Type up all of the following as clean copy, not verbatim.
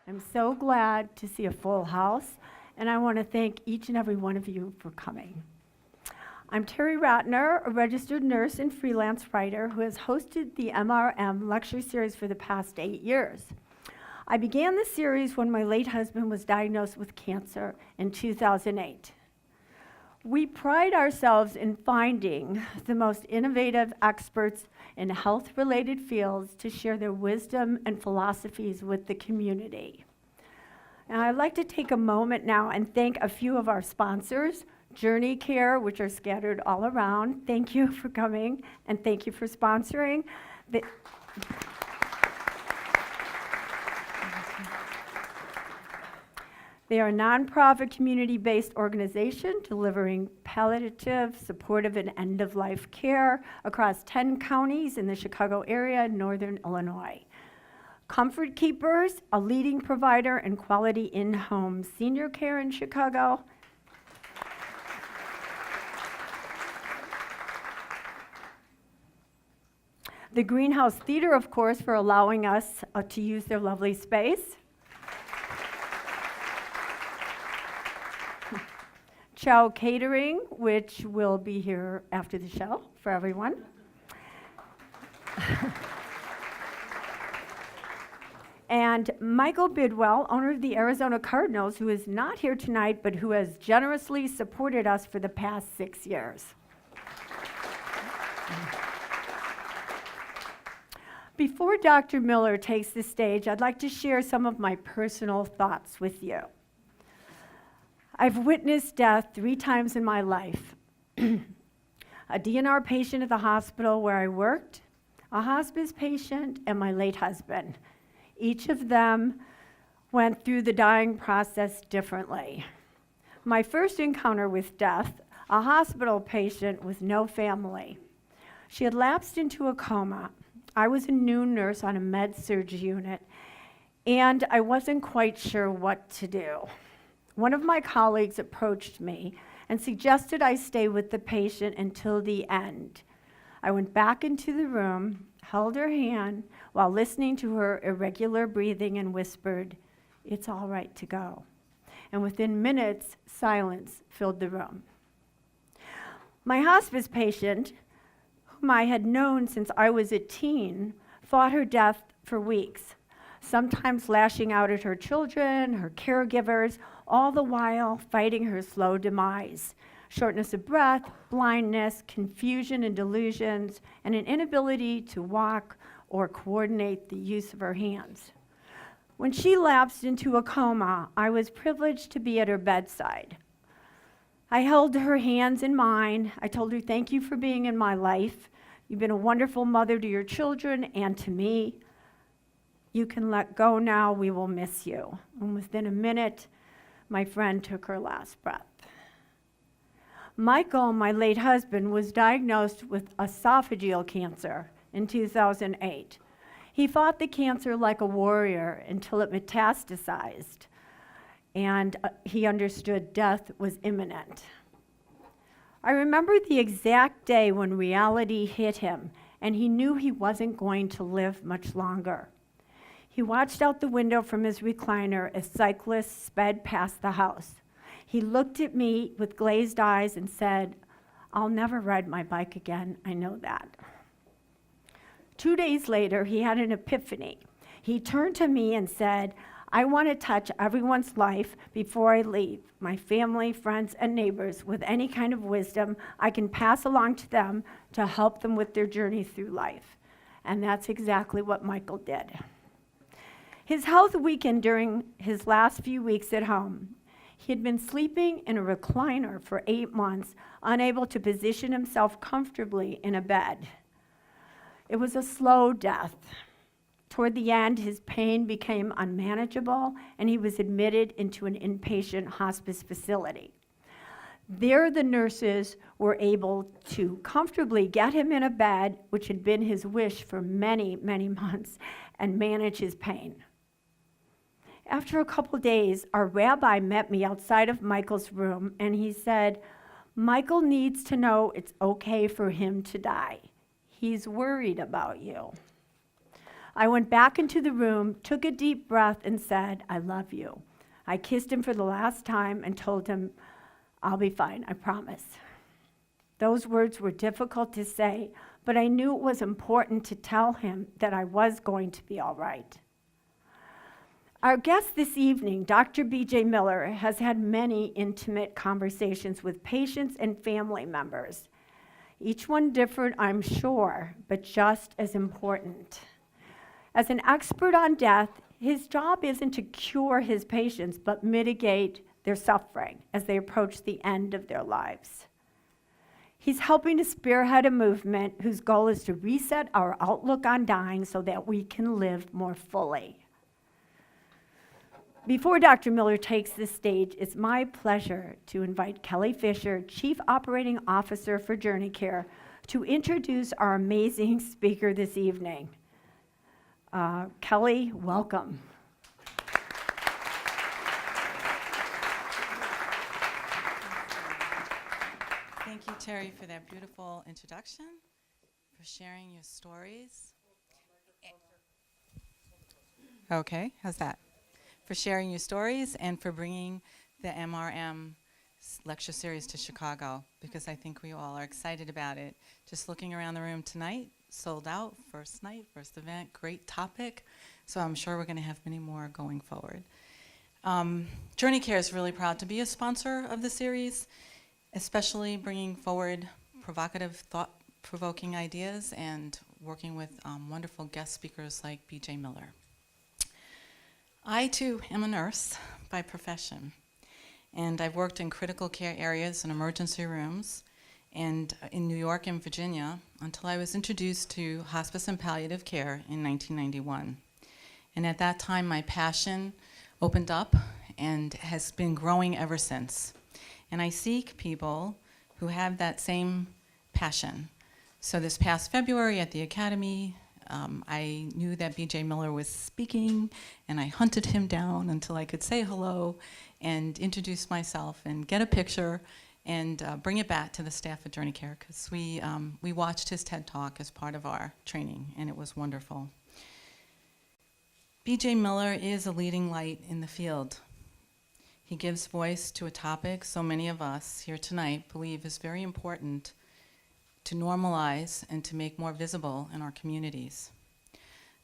I'm so glad to see a full house, and I want to thank each and every one of you for coming. I'm Terry Ratner, a registered nurse and freelance writer who has hosted the MRM Lecture Series for the past 8 years. I began the series when my late husband was diagnosed with cancer in 2008. We pride ourselves in finding the most innovative experts in health-related fields to share their wisdom and philosophies with the community. And I'd like to take a moment now and thank a few of our sponsors, Journey Care, which are scattered all around. Thank you for coming, and thank you for sponsoring. They are a nonprofit, community-based organization delivering palliative, supportive, and end-of-life care across 10 counties in the Chicago area and northern Illinois. Comfort Keepers, a leading provider in quality in-home senior care in Chicago. The Greenhouse Theater, of course, for allowing us to use their lovely space. Chow Catering, which will be here after the show for everyone. And Michael Bidwell, owner of the Arizona Cardinals, who is not here tonight, but who has generously supported us for the past 6 years. Before Dr. Miller takes the stage, I'd like to share some of my personal thoughts with you. I've witnessed death 3 times in my life. A DNR patient at the hospital where I worked, a hospice patient, and my late husband. Each of them went through the dying process differently. My first encounter with death, a hospital patient with no family. She had lapsed into a coma. I was a new nurse on a med-surg unit, and I wasn't quite sure what to do. One of my colleagues approached me and suggested I stay with the patient until the end. I went back into the room, held her hand while listening to her irregular breathing, and whispered, "It's all right to go." And within minutes, silence filled the room. My hospice patient, whom I had known since I was a teen, fought her death for weeks, sometimes lashing out at her children, her caregivers, all the while fighting her slow demise. Shortness of breath, blindness, confusion and delusions, and an inability to walk or coordinate the use of her hands. When she lapsed into a coma, I was privileged to be at her bedside. I held her hands in mine. I told her, "Thank you for being in my life. You've been a wonderful mother to your children and to me. You can let go now. We will miss you." And within a minute, my friend took her last breath. Michael, my late husband, was diagnosed with esophageal cancer in 2008. He fought the cancer like a warrior until it metastasized, and he understood death was imminent. I remember the exact day when reality hit him, and he knew he wasn't going to live much longer. He watched out the window from his recliner as cyclists sped past the house. He looked at me with glazed eyes and said, "I'll never ride my bike again, I know that." 2 days later, he had an epiphany. He turned to me and said, "I want to touch everyone's life before I leave, my family, friends, and neighbors, with any kind of wisdom I can pass along to them to help them with their journey through life." And that's exactly what Michael did. His health weakened during his last few weeks at home. He had been sleeping in a recliner for 8 months, unable to position himself comfortably in a bed. It was a slow death. Toward the end, his pain became unmanageable, and he was admitted into an inpatient hospice facility. There, the nurses were able to comfortably get him in a bed, which had been his wish for many, many months, and manage his pain. After a couple days, our rabbi met me outside of Michael's room, and he said, "Michael needs to know it's okay for him to die. He's worried about you." I went back into the room, took a deep breath, and said, "I love you." I kissed him for the last time and told him, "I'll be fine, I promise." Those words were difficult to say, but I knew it was important to tell him that I was going to be all right. Our guest this evening, Dr. B.J. Miller, has had many intimate conversations with patients and family members. Each one different, I'm sure, but just as important. As an expert on death, his job isn't to cure his patients, but mitigate their suffering as they approach the end of their lives. He's helping to spearhead a movement whose goal is to reset our outlook on dying so that we can live more fully. Before Dr. Miller takes the stage, it's my pleasure to invite Kelly Fisher, Chief Operating Officer for Journey Care, to introduce our amazing speaker this evening. Kelly, welcome. Thank you, Terry, for that beautiful introduction, for sharing your stories. Okay, how's that? For sharing your stories and for bringing the MRM Lecture Series to Chicago, because I think we all are excited about it. Just looking around the room tonight, sold out, first night, first event, great topic. So I'm sure we're going to have many more going forward. Journey Care is really proud to be a sponsor of the series, especially bringing forward provocative, thought-provoking ideas and working with wonderful guest speakers like B.J. Miller. I, too, am a nurse by profession, and I've worked in critical care areas and emergency rooms and in New York and Virginia until I was introduced to hospice and palliative care in 1991. And at that time, my passion opened up and has been growing ever since. And I seek people who have that same passion. So this past February at the Academy, I knew that B.J. Miller was speaking, and I hunted him down until I could say hello and introduce myself and get a picture and bring it back to the staff at Journey Care, because we watched his TED Talk as part of our training, and it was wonderful. B.J. Miller is a leading light in the field. He gives voice to a topic so many of us here tonight believe is very important to normalize and to make more visible in our communities.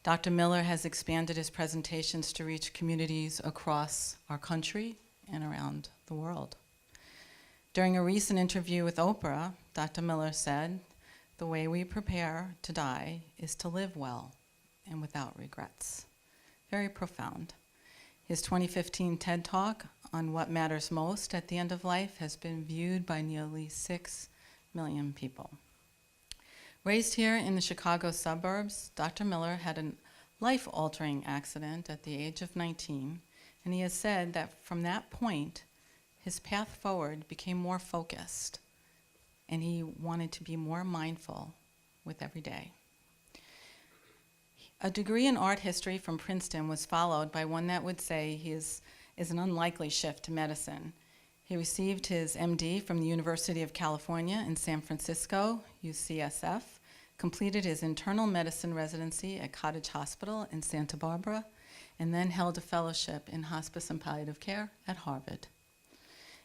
Dr. Miller has expanded his presentations to reach communities across our country and around the world. During a recent interview with Oprah, Dr. Miller said, "The way we prepare to die is to live well and without regrets." Very profound. His 2015 TED Talk on what matters most at the end of life has been viewed by nearly 6 million people. Raised here in the Chicago suburbs, Dr. Miller had a life-altering accident at the age of 19, and he has said that from that point, his path forward became more focused, and he wanted to be more mindful with every day. A degree in art history from Princeton was followed by one that would say he is an unlikely shift to medicine. He received his MD from the University of California in San Francisco, UCSF, completed his internal medicine residency at Cottage Hospital in Santa Barbara, and then held a fellowship in hospice and palliative care at Harvard.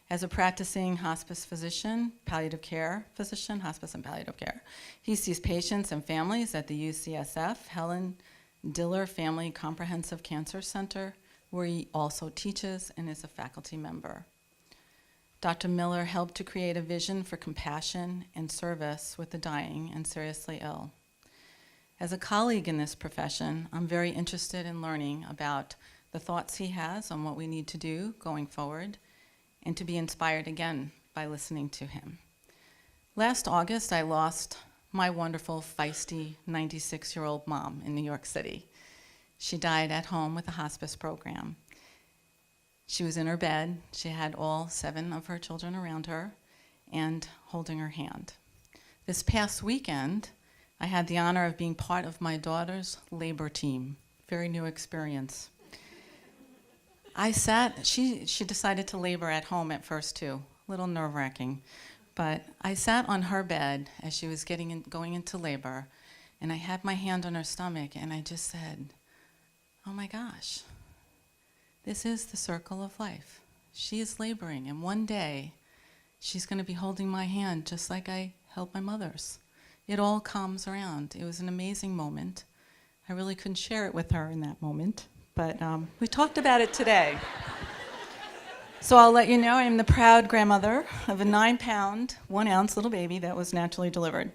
As a practicing hospice physician, palliative care physician, hospice and palliative care, he sees patients and families at the UCSF Helen Diller Family Comprehensive Cancer Center, where he also teaches and is a faculty member. Dr. Miller helped to create a vision for compassion and service with the dying and seriously ill. As a colleague in this profession, I'm very interested in learning about the thoughts he has on what we need to do going forward, and to be inspired again by listening to him. Last August, I lost my wonderful, feisty 96-year-old mom in New York City. She died at home with a hospice program. She was in her bed. She had all 7 of her children around her and holding her hand. This past weekend, I had the honor of being part of my daughter's labor team. Very new experience. She decided to labor at home at first too, a little nerve-wracking. But I sat on her bed as she was going into labor, And I had my hand on her stomach, and I just said, oh my gosh, this is the circle of life. She is laboring, and one day, she's going to be holding my hand just like I held my mother's. It all comes around. It was an amazing moment. I really couldn't share it with her in that moment, but we talked about it today. So I'll let you know I'm the proud grandmother of a 9-pound, 1-ounce little baby that was naturally delivered.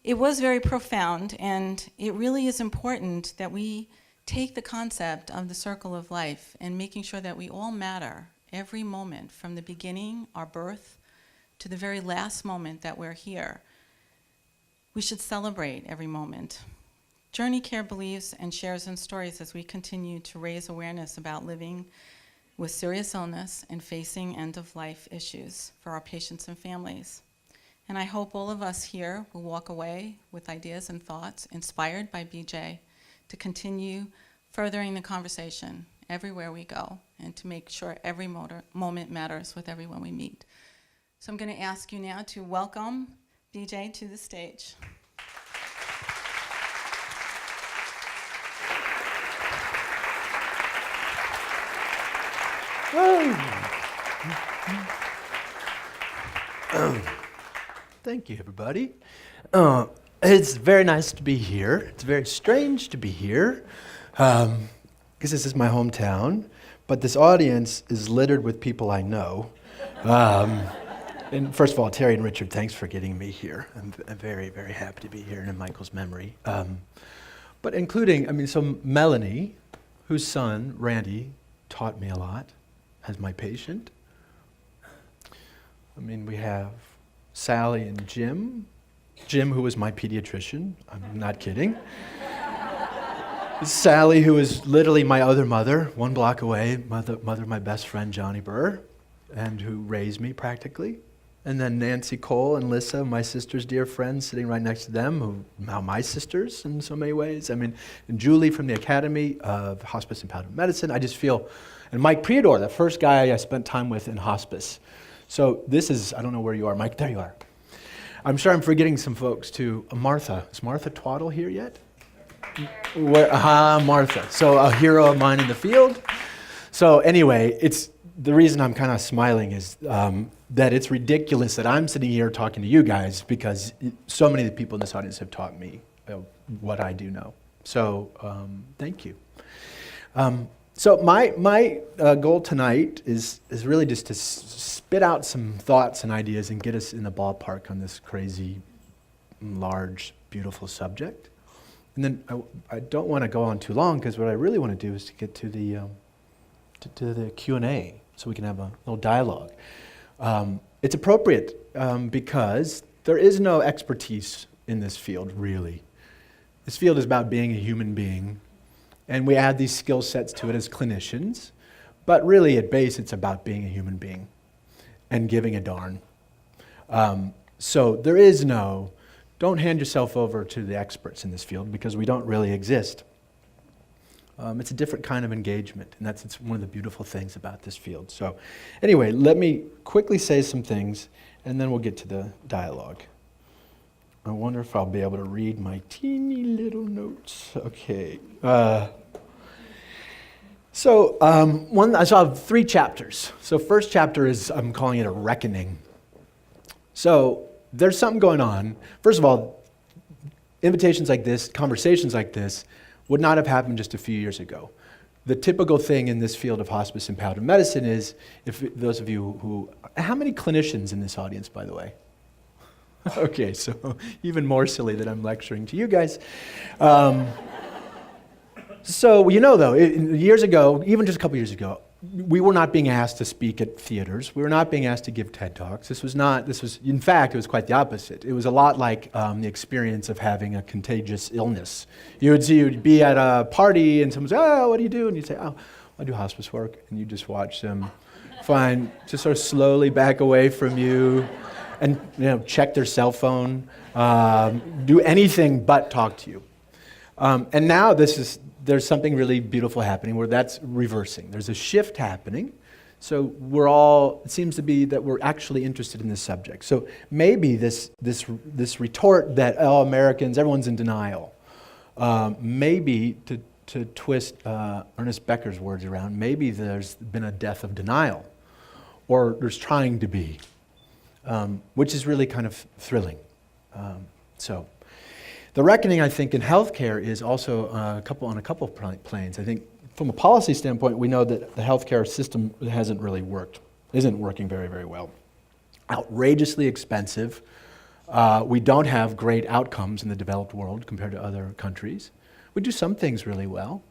It was very profound, and it really is important that we take the concept of the circle of life and making sure that we all matter every moment, from the beginning, our birth, to the very last moment that we're here. We should celebrate every moment. Journey Care believes and shares in stories as we continue to raise awareness about living with serious illness and facing end-of-life issues for our patients and families. And I hope all of us here will walk away with ideas and thoughts inspired by BJ to continue furthering the conversation everywhere we go and to make sure every moment matters with everyone we meet. So I'm going to ask you now to welcome BJ to the stage. Thank you, everybody. It's very nice to be here. It's very strange to be here, because this is my hometown, but this audience is littered with people I know. And first of all, Terry and Richard, thanks for getting me here. I'm very, very happy to be here in Michael's memory. But including, so Melanie, whose son, Randy, taught me a lot as my patient. We have Sally and Jim, who was my pediatrician. I'm not kidding. Sally, who is literally my other mother, one block away, mother of my best friend, Johnny Burr, and who raised me practically. And then Nancy Cole and Lissa, my sister's dear friends, sitting right next to them, who are now my sisters in so many ways. And Julie from the Academy of Hospice and Palliative Medicine. I just feel, and Mike Priador, the first guy I spent time with in hospice. So this is, I don't know where you are, Mike, there you are. I'm sure I'm forgetting some folks too. Martha, is Martha Twaddle here yet? Martha, so a hero of mine in the field. So anyway, the reason I'm kind of smiling is that it's ridiculous that I'm sitting here talking to you guys, because so many of the people in this audience have taught me what I do know. So thank you. So my goal tonight is really just to spit out some thoughts and ideas and get us in the ballpark on this crazy, large, beautiful subject. And then I don't want to go on too long, because what I really want to do is to get to the Q&A, so we can have a little dialogue. It's appropriate because there is no expertise in this field, really. This field is about being a human being, and we add these skill sets to it as clinicians, but really at base it's about being a human being and giving a darn. So there is don't hand yourself over to the experts in this field, because we don't really exist. It's a different kind of engagement, and it's one of the beautiful things about this field. So anyway, let me quickly say some things, and then we'll get to the dialogue. I wonder if I'll be able to read my teeny little notes. Okay. So I saw 3 chapters. So first chapter is, I'm calling it a reckoning. So there's something going on. First of all, invitations like this, conversations like this, would not have happened just a few years ago. The typical thing in this field of hospice and palliative medicine is, if those of you how many clinicians in this audience, by the way? Okay, so even more silly that I'm lecturing to you guys. So, though, years ago, even just a couple years ago, we were not being asked to speak at theaters. We were not being asked to give TED Talks. In fact, it was quite the opposite. It was a lot like the experience of having a contagious illness. You'd be at a party and someone would say, oh, what do you do? And you'd say, oh, I do hospice work. And you just watch them just sort of slowly back away from you and check their cell phone, do anything but talk to you. And now there's something really beautiful happening where that's reversing. There's a shift happening So it seems to be that we're actually interested in this subject. So maybe this retort that, oh, Americans, everyone's in denial, maybe to twist Ernest Becker's words around, maybe there's been a death of denial, or there's trying to be, which is really kind of thrilling. So the reckoning, I think, in healthcare is also on a couple of planes. I think from a policy standpoint, we know that the healthcare system isn't working very, very well. Outrageously expensive. We don't have great outcomes in the developed world compared to other countries. We do some things really well.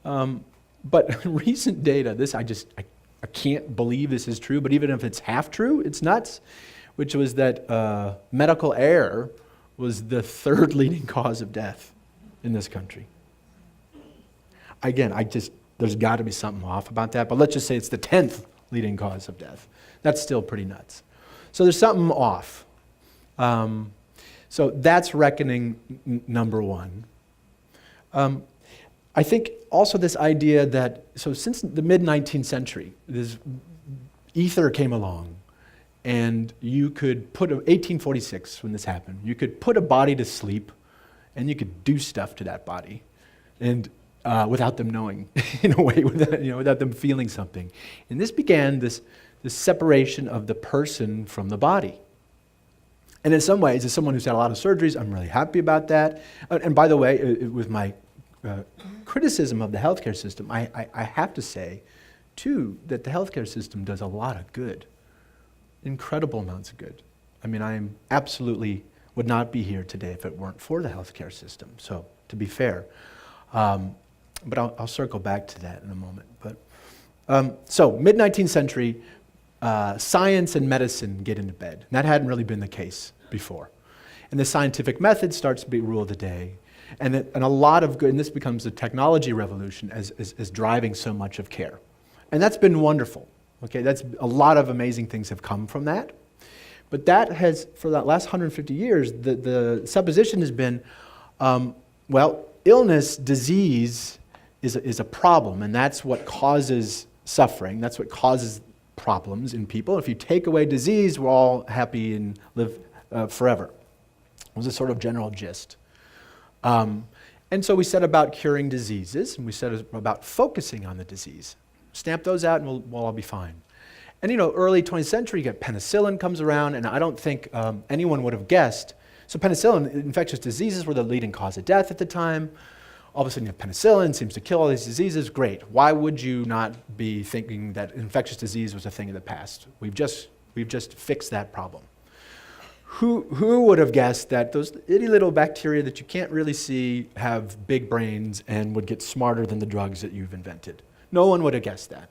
But recent data, I can't believe this is true, but even if it's half true, it's nuts, which was that medical error was the third leading cause of death in this country. Again, there's got to be something off about that, but let's just say it's the 10th leading cause of death. That's still pretty nuts. So there's something off. So that's reckoning number one. I think also this idea that, so since the mid-19th century, this ether came along, and you could 1846 when this happened, you could put a body to sleep, and you could do stuff to that body, and without them knowing, in a way, without them feeling something. And this began this separation of the person from the body. And in some ways, as someone who's had a lot of surgeries, I'm really happy about that. And by the way, with my criticism of the healthcare system, I have to say, too, that the healthcare system does a lot of good. Incredible amounts of good. I mean, I absolutely would not be here today if it weren't for the healthcare system, so to be fair. But I'll circle back to that in a moment. But so mid-19th century, science and medicine get into bed. And that hadn't really been the case before. And the scientific method starts to be rule of the day. And a lot of good, and this becomes the technology revolution as driving so much of care. And that's been wonderful. Okay, that's a lot of amazing things have come from that. But that has, for that last 150 years, the supposition has been, well, illness, disease is a problem, and that's what causes suffering. That's what causes problems in people. If you take away disease, we're all happy and live forever. It was a sort of general gist. And so we set about curing diseases, and we set about focusing on the disease. Stamp those out, and we'll all be fine. And early 20th century, you get penicillin comes around, and I don't think anyone would have guessed. So penicillin, infectious diseases were the leading cause of death at the time. All of a sudden, you have penicillin, seems to kill all these diseases. Great. Why would you not be thinking that infectious disease was a thing of the past? We've just fixed that problem. Who would have guessed that those itty little bacteria that you can't really see have big brains and would get smarter than the drugs that you've invented? No one would have guessed that.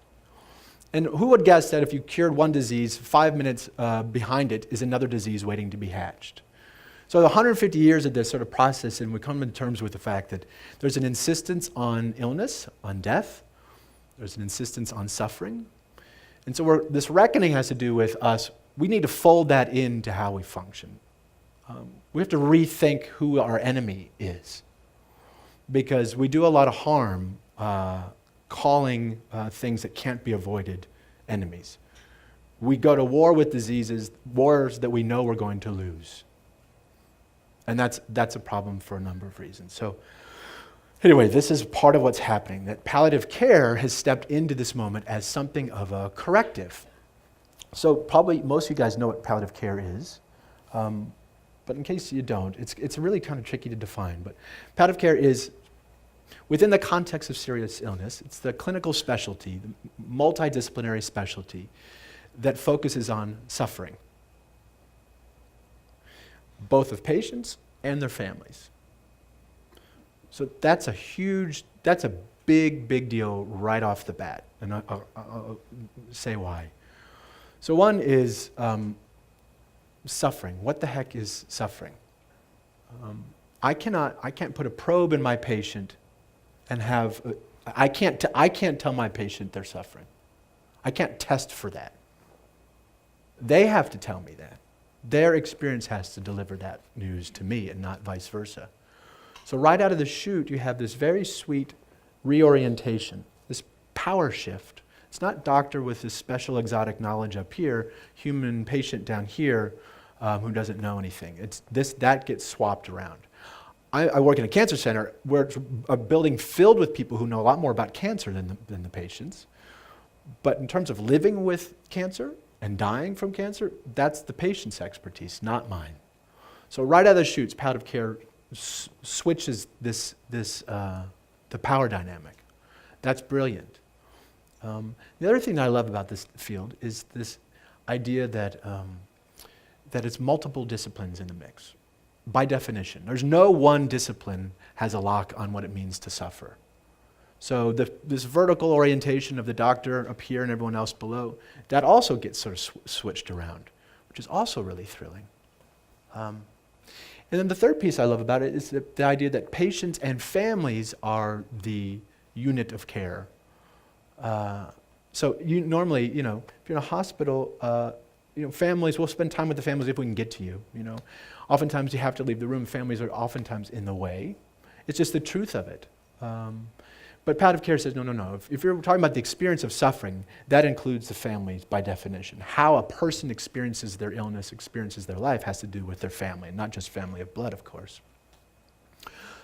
And who would guess that if you cured one disease, 5 minutes behind it is another disease waiting to be hatched? So 150 years of this sort of process, and we come to terms with the fact that there's an insistence on illness, on death. There's an insistence on suffering. And so this reckoning has to do with us. We need to fold that into how we function. We have to rethink who our enemy is, because we do a lot of harm calling things that can't be avoided enemies. We go to war with diseases, wars that we know we're going to lose. And that's a problem for a number of reasons. So anyway, this is part of what's happening, that palliative care has stepped into this moment as something of a corrective. So probably most of you guys know what palliative care is, but in case you don't, it's really kind of tricky to define. But palliative care is, within the context of serious illness, it's the clinical specialty, the multidisciplinary specialty that focuses on suffering, both of patients and their families. So that's a big deal right off the bat, and I'll say why. So one is suffering. What the heck is suffering? I can't put a probe in my patient and I can't tell my patient they're suffering. I can't test for that. They have to tell me that. Their experience has to deliver that news to me and not vice versa. So right out of the chute, you have this very sweet reorientation, this power shift It's not doctor with this special exotic knowledge up here, human patient down here who doesn't know anything. That gets swapped around. I work in a cancer center where it's a building filled with people who know a lot more about cancer than the patients. But in terms of living with cancer and dying from cancer, that's the patient's expertise, not mine. So right out of the chutes, palliative care switches the power dynamic. That's brilliant. The other thing that I love about this field is this idea that it's multiple disciplines in the mix. By definition, there's no one discipline has a lock on what it means to suffer. So this vertical orientation of the doctor up here and everyone else below, that also gets sort of switched around, which is also really thrilling. And then the third piece I love about it is the idea that patients and families are the unit of care. So normally, if you're in a hospital, families, we'll spend time with the families if we can get to you, Oftentimes you have to leave the room. Families are oftentimes in the way. It's just the truth of it. But palliative care says, no. If you're talking about the experience of suffering, that includes the families by definition. How a person experiences their illness, experiences their life, has to do with their family, not just family of blood, of course.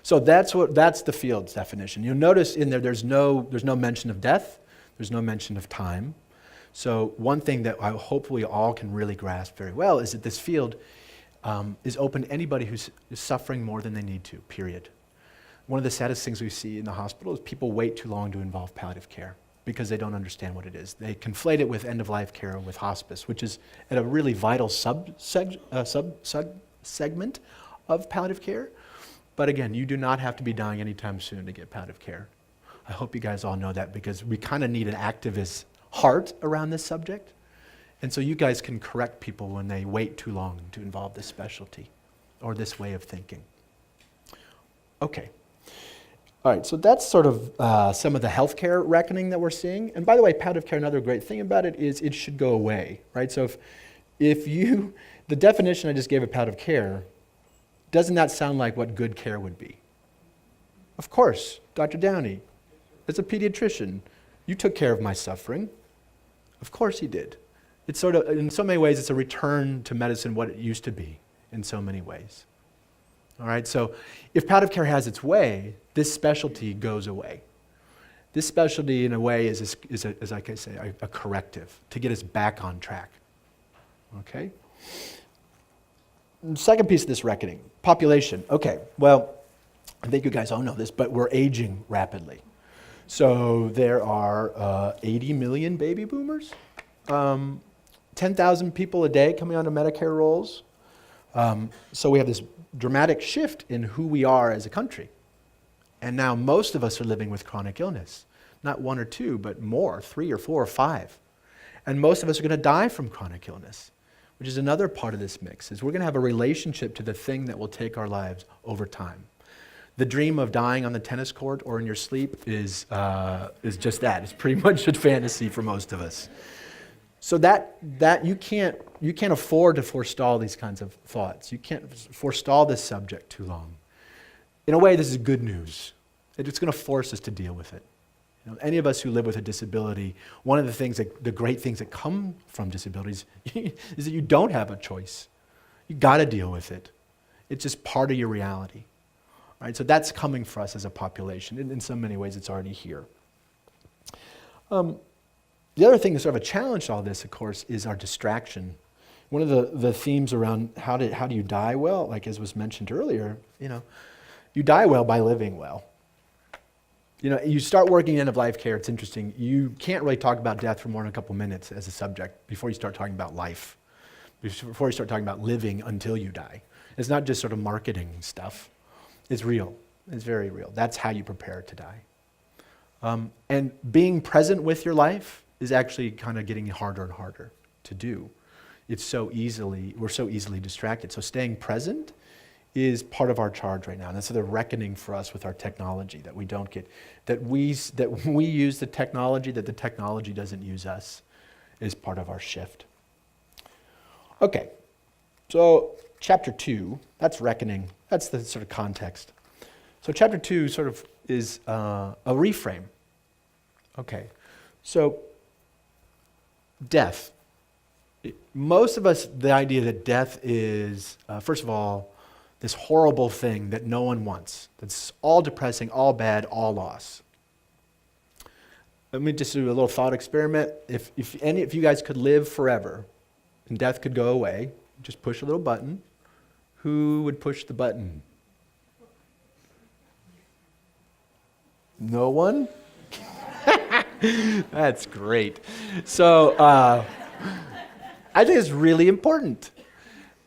So that's the field's definition. You'll notice in there's no mention of death. There's no mention of time. So one thing that I hope we all can really grasp very well is that this field is open to anybody who's suffering more than they need to, period. One of the saddest things we see in the hospital is people wait too long to involve palliative care because they don't understand what it is. They conflate it with end-of-life care with hospice, which is at a really vital segment of palliative care. But again, you do not have to be dying anytime soon to get palliative care. I hope you guys all know that because we kind of need an activist heart around this subject. And so you guys can correct people when they wait too long to involve this specialty or this way of thinking. Okay. All right, so that's sort of some of the healthcare reckoning that we're seeing. And by the way, palliative care, another great thing about it is it should go away, right? So if the definition I just gave of palliative care, doesn't that sound like what good care would be? Of course, Dr. Downey, as a pediatrician, you took care of my suffering. Of course he did. It's sort of, in so many ways, it's a return to medicine what it used to be in so many ways. All right, so if palliative care has its way, this specialty goes away. This specialty, in a way, is like I say, a corrective to get us back on track. Okay? The second piece of this reckoning, population. Okay, well, I think you guys all know this, but we're aging rapidly. So there are 80 million baby boomers, 10,000 people a day coming onto Medicare rolls. So we have this dramatic shift in who we are as a country. And now most of us are living with chronic illness. Not one or two, but more, 3 or 4 or 5. And most of us are going to die from chronic illness, which is another part of this mix, is we're going to have a relationship to the thing that will take our lives over time. The dream of dying on the tennis court or in your sleep is just that. It's pretty much a fantasy for most of us. So that you can't afford to forestall these kinds of thoughts. You can't forestall this subject too long. In a way, this is good news. It's going to force us to deal with it. Any of us who live with a disability, one of the great things that come from disabilities is that you don't have a choice. You got to deal with it. It's just part of your reality. Right? So that's coming for us as a population. In so many ways, it's already here. The other thing that's sort of a challenge to all this, of course, is our distraction. One of the themes around how do you die well, like as was mentioned earlier, you die well by living well. You start working in end-of-life care, it's interesting. You can't really talk about death for more than a couple minutes as a subject before you start talking about life, before you start talking about living until you die. It's not just sort of marketing stuff. It's real. It's very real. That's how you prepare to die. And being present with your life is actually kind of getting harder and harder to do. We're so easily distracted. So staying present is part of our charge right now. And that's the reckoning for us with our technology, that we don't get, that we use the technology, that the technology doesn't use us, is part of our shift. Okay, so chapter 2, that's reckoning. That's the sort of context. So chapter 2 sort of is a reframe. Okay, so Death. Most of us, the idea that death is, first of all, this horrible thing that no one wants. That's all depressing, all bad, all loss. Let me just do a little thought experiment. If any of you guys could live forever and death could go away, just push a little button. Who would push the button? No one? That's great. So I think it's really important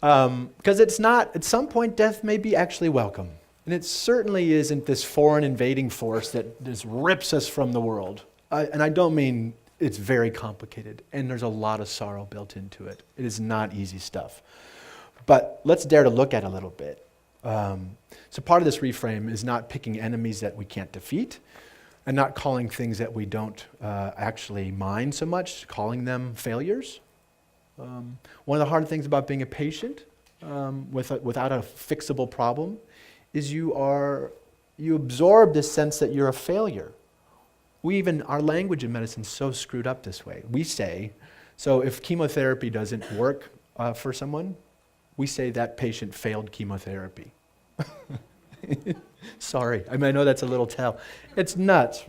because it's not, at some point, death may be actually welcome. And it certainly isn't this foreign invading force that just rips us from the world. And I don't mean it's very complicated, and there's a lot of sorrow built into it. It is not easy stuff. But let's dare to look at it a little bit. So part of this reframe is not picking enemies that we can't defeat, and not calling things that we don't actually mind so much, calling them failures. One of the hard things about being a patient without a fixable problem is you absorb this sense that you're a failure. Our language in medicine is so screwed up this way. We say, so if chemotherapy doesn't work for someone, we say that patient failed chemotherapy. Sorry, I know that's a little tell. It's nuts.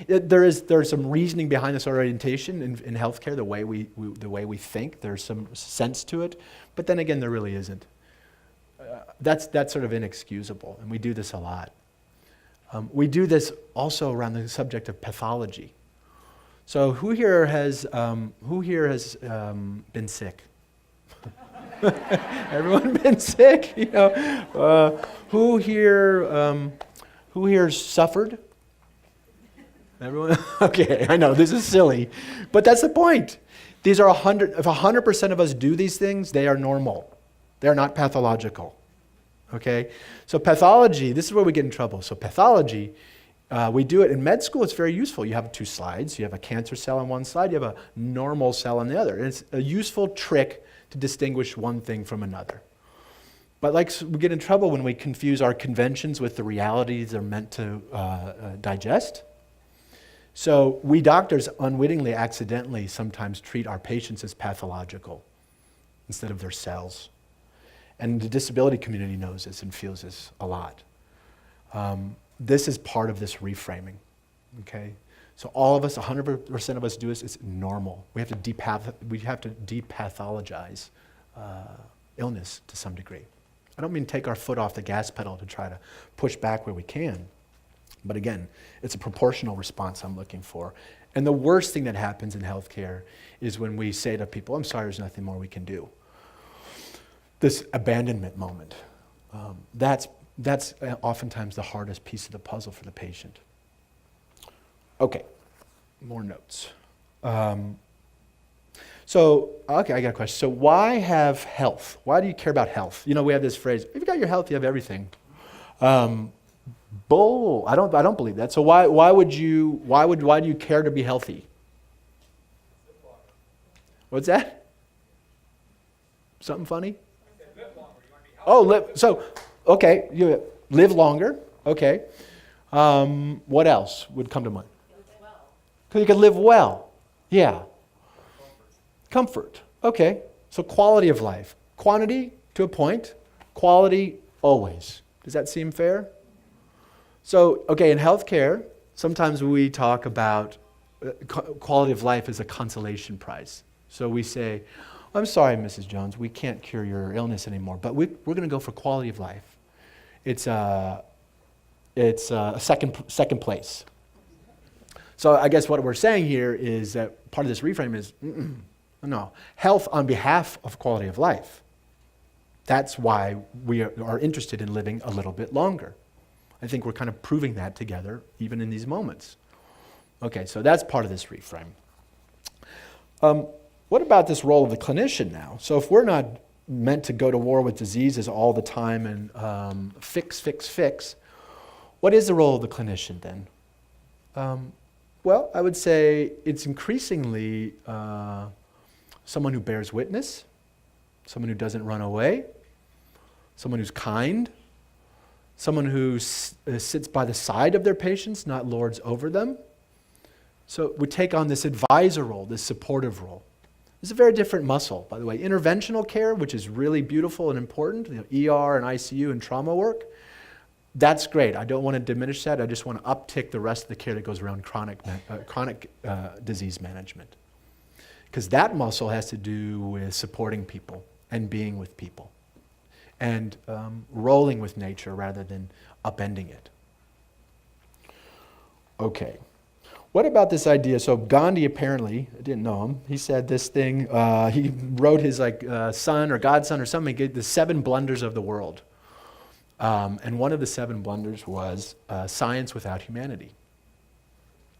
There's some reasoning behind this orientation in healthcare, the way we think. There's some sense to it, but then again, there really isn't. That's sort of inexcusable, and we do this a lot. We do this also around the subject of pathology. So who here has been sick? Everyone been sick? Who here suffered? Everyone? Okay, I know this is silly, but that's the point. These are 100. If 100% of us do these things, they are normal. They are not pathological. Okay, so pathology. This is where we get in trouble. So pathology, we do it in med school. It's very useful. You have two slides. You have a cancer cell on one side. You have a normal cell on the other. And it's a useful trick to distinguish one thing from another. But we get in trouble when we confuse our conventions with the realities they're meant to digest. So we doctors unwittingly, accidentally sometimes treat our patients as pathological instead of their cells. And the disability community knows this and feels this a lot. This is part of this reframing, okay? So all of us, 100% of us do this. It's normal. We have to depathologize illness to some degree. I don't mean take our foot off the gas pedal to try to push back where we can. But again, it's a proportional response I'm looking for. And the worst thing that happens in healthcare is when we say to people, I'm sorry, there's nothing more we can do. This abandonment moment. That's oftentimes the hardest piece of the puzzle for the patient. Okay, more notes. Okay, I got a question. So why have health? Why do you care about health? We have this phrase, if you got your health, you have everything. Bull, I don't believe that. So why do you care to be healthy? What's that? Something funny? Okay, you live longer. Okay. What else would come to mind? Because you can live well. Yeah. Comfort. Okay. So quality of life. Quantity to a point. Quality always. Does that seem fair? So, okay, in healthcare, sometimes we talk about quality of life as a consolation prize. So we say, I'm sorry, Mrs. Jones, we can't cure your illness anymore, but we're going to go for quality of life. It's a second place. So I guess what we're saying here is that part of this reframe is, no, health on behalf of quality of life. That's why we are interested in living a little bit longer. I think we're kind of proving that together, even in these moments. Okay, so that's part of this reframe. What about this role of the clinician now? So if we're not meant to go to war with diseases all the time and fix, what is the role of the clinician then? Well, I would say it's increasingly someone who bears witness, someone who doesn't run away, someone who's kind, someone who sits by the side of their patients, not lords over them. So we take on this advisor role, this supportive role. It's a very different muscle, by the way. Interventional care, which is really beautiful and important, ER and ICU and trauma work, that's great. I don't want to diminish that. I just want to uptick the rest of the care that goes around chronic disease management. Because that muscle has to do with supporting people and being with people and rolling with nature rather than upending it. Okay. What about this idea? So Gandhi apparently, I didn't know him, he said this thing, he wrote his son or godson or something, he gave the 7 blunders of the world. And one of the 7 blunders was science without humanity,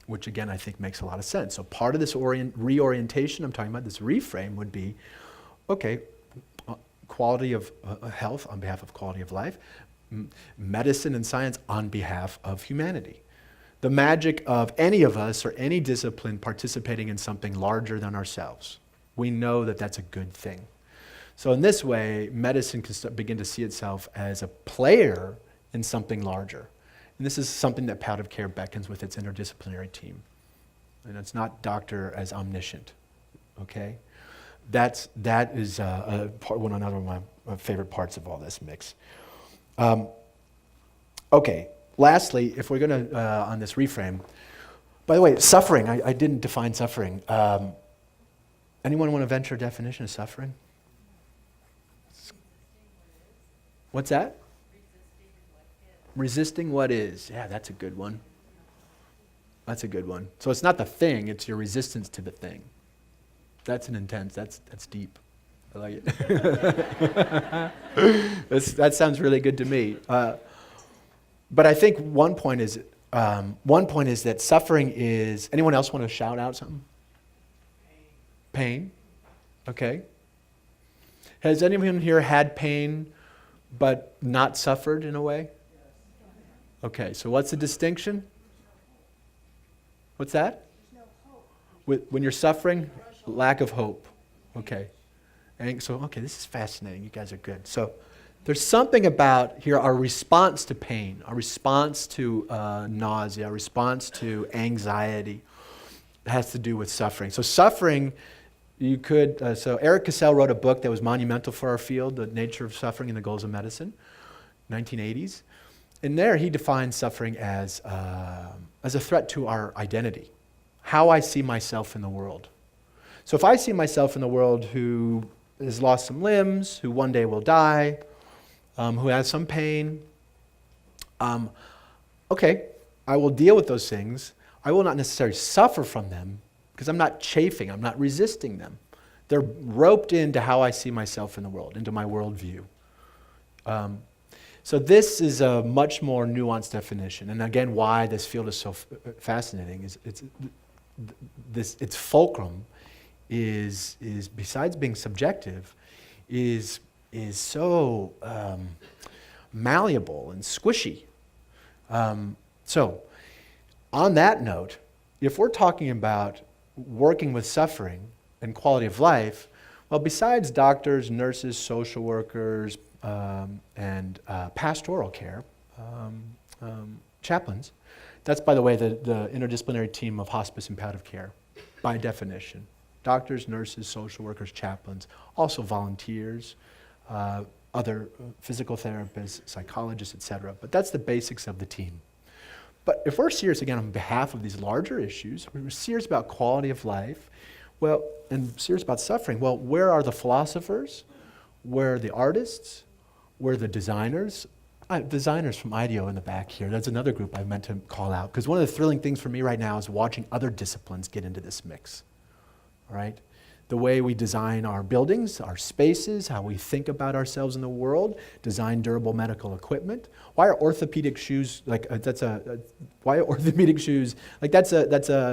which again I think makes a lot of sense. So part of this reorientation I'm talking about, this reframe would be, okay, quality of health on behalf of quality of life, medicine and science on behalf of humanity. The magic of any of us or any discipline participating in something larger than ourselves. We know that that's a good thing. So in this way, medicine can begin to see itself as a player in something larger. And this is something that POWER of Care beckons with its interdisciplinary team. And it's not doctor as omniscient, okay? That is another of my favorite parts of all this mix. Okay. Lastly, if we're going to, on this reframe, by the way, suffering, I didn't define suffering. Anyone want to venture a definition of suffering? What's that? Resisting what is. Yeah, that's a good one. That's a good one. So it's not the thing, it's your resistance to the thing. That's an intense, that's deep. I like it. That sounds really good to me. But I think one point is that suffering is. Anyone else want to shout out something? Pain. Okay. Has anyone here had pain, but not suffered in a way? Okay. So what's the distinction? What's that? When you're suffering, lack of hope. Okay. And so this is fascinating. You guys are good. So. There's something about here our response to pain, our response to nausea, our response to anxiety has to do with suffering. So suffering, you could, so Eric Cassell wrote a book that was monumental for our field, The Nature of Suffering and the Goals of Medicine, 1980s. In there he defines suffering as a threat to our identity, how I see myself in the world. So if I see myself in the world who has lost some limbs, who one day will die, who has some pain, okay, I will deal with those things. I will not necessarily suffer from them because I'm not chafing, I'm not resisting them. They're roped into how I see myself in the world, into my worldview. So this is a much more nuanced definition. And again, why this field is so fascinating is its fulcrum is besides being subjective, is so malleable and squishy. So on that note, if we're talking about working with suffering and quality of life, well, besides doctors, nurses, social workers, and pastoral care, chaplains, that's, by the way, the interdisciplinary team of hospice and palliative care, by definition. Doctors, nurses, social workers, chaplains, also volunteers, other physical therapists, psychologists, etc. But that's the basics of the team. But if we're serious, again, on behalf of these larger issues, we're serious about quality of life, well, and serious about suffering, well, where are the philosophers? Where are the artists? Where are the designers? Designers from IDEO in the back here. That's another group I meant to call out, because one of the thrilling things for me right now is watching other disciplines get into this mix, all right? The way we design our buildings, our spaces, how we think about ourselves in the world, design durable medical equipment. Why are orthopedic shoes that's a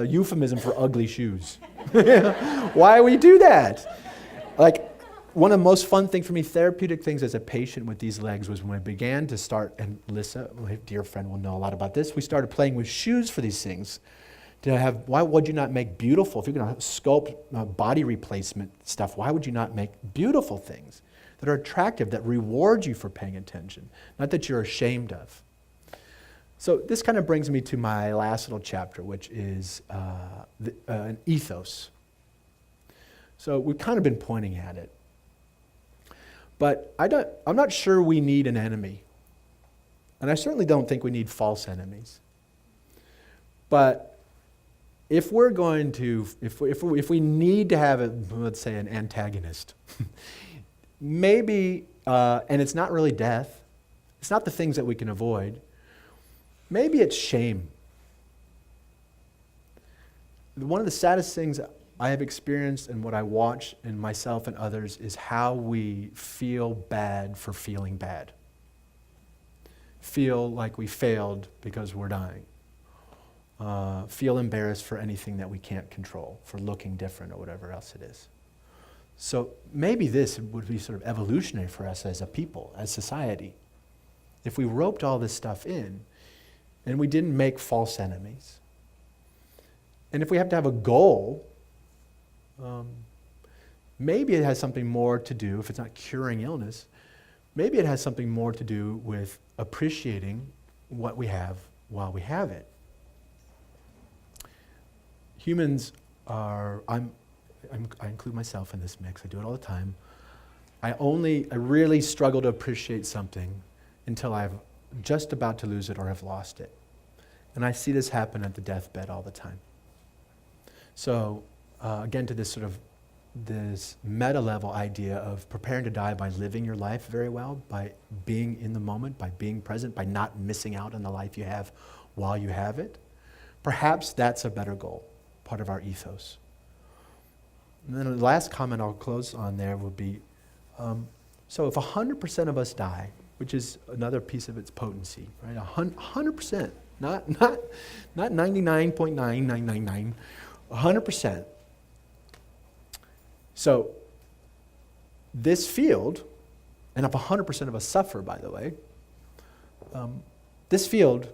euphemism for ugly shoes? Why we do that? Like, one of the most fun things for me, therapeutic things as a patient with these legs, was when I began to start, and Lissa, my dear friend, will know a lot about this, we started playing with shoes for these things. Why would you not make beautiful, if you're going to sculpt body replacement stuff, why would you not make beautiful things that are attractive, that reward you for paying attention, not that you're ashamed of? So this kind of brings me to my last little chapter, which is an ethos. So we've kind of been pointing at it. But I'm not sure we need an enemy. And I certainly don't think we need false enemies. But if we're going to, if we need to have, let's say, an antagonist, maybe, and it's not really death, it's not the things that we can avoid, maybe it's shame. One of the saddest things I have experienced and what I watch in myself and others is how we feel bad for feeling bad. Feel like we failed because we're dying. Feel embarrassed for anything that we can't control, for looking different or whatever else it is. So maybe this would be sort of evolutionary for us as a people, as society. If we roped all this stuff in and we didn't make false enemies, and if we have to have a goal, maybe it has something more to do, if it's not curing illness, maybe it has something more to do with appreciating what we have while we have it. Humans are, I include myself in this mix, I do it all the time. I really struggle to appreciate something until I'm just about to lose it or have lost it. And I see this happen at the deathbed all the time. So again, to this sort of this meta-level idea of preparing to die by living your life very well, by being in the moment, by being present, by not missing out on the life you have while you have it. Perhaps that's a better goal, part of our ethos. And then the last comment I'll close on there would be, so if 100% of us die, which is another piece of its potency, right? 100%, not 99.9999, 100%. So this field, and if 100% of us suffer, by the way, this field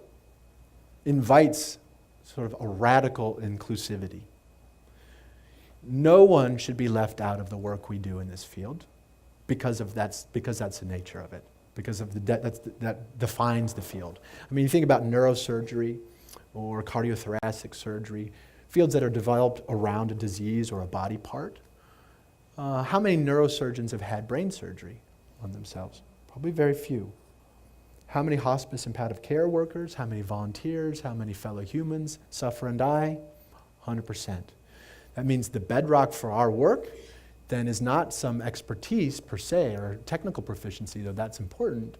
invites sort of a radical inclusivity. No one should be left out of the work we do in this field because that's the nature of it, because of that defines the field. I mean, you think about neurosurgery or cardiothoracic surgery, fields that are developed around a disease or a body part. How many neurosurgeons have had brain surgery on themselves? Probably very few. How many hospice and palliative care workers, how many volunteers, how many fellow humans suffer and die? 100%. That means the bedrock for our work then is not some expertise per se or technical proficiency, though that's important.